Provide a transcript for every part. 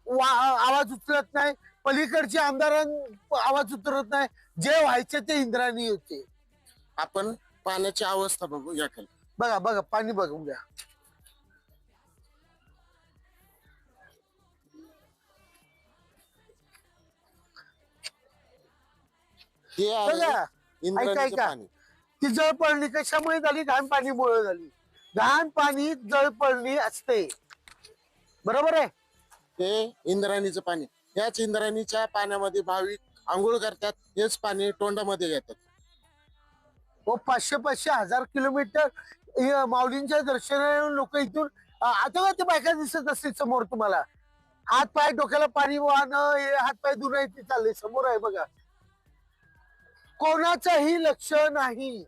आवाज उचलत नाही, पलीकडचे आमदारां आवाज उतरत नाही. जे व्हायचे ते इंद्रायणी होते. आपण पाण्याची अवस्था बघू या खाली. बघा बघा पाणी बघून घ्या. हे आहे बघा ऐका इंद्रायणीचं ऐका, पाणी. ती जळपळणी कशामुळे झाली? घाण पाणीमुळे झाली. घाण पाणी जळपळणी असते, बरोबर आहे. हे इंद्रायणीचं पाणी. याच इंद्रायणीच्या पाण्यामध्ये भाविक आंघोळ करतात. हेच पाणी तोंडामध्ये घेतात. व 500-500 हजार किलोमीटर माऊलींच्या दर्शनाला लोक इथून आता का ते बायका दिसत असतील समोर तुम्हाला, हात पाय डोक्याला पाणी वाहणं, हे हात पाय धुणं ते चाललंय समोर आहे बघा. कोणाचंही लक्ष नाही.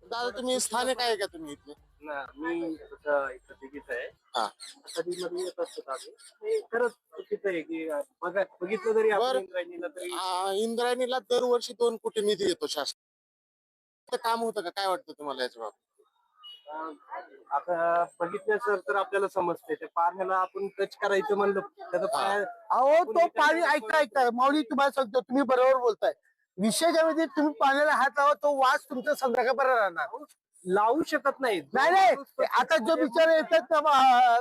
दादा तुम्ही स्थानिक आहे का तुम्ही इथले? ना मी तसं इथं दिघीच आहे. हा. कधी मध्ये येत असतो आम्ही. हे खरंच चुकीचं आहे की बघितलं जरी आपण बरं. इंद्रायणीला तरी इंद्रायणीला दरवर्षी 2 कोटी निधी येतो शासन. काम होतं का? काय वाटतं तुम्हाला याच्या बाबतीत? आता बघितलं सर तर आपल्याला समजते त्या पाण्याला आपण टच करायचं म्हणलं त्याचा पाय अहो तो पाणी ऐका ऐका माऊली, तुम्हाला सांगतो तुम्ही बरोबर बोलताय. विषय ज्यामध्ये तुम्ही पाण्याला हात लावा तो वास तुमच्या संध्याकाळपर्यंत राहणार. लावू शकत नाही. नाही नाही, आता जो बिचारे येतात ना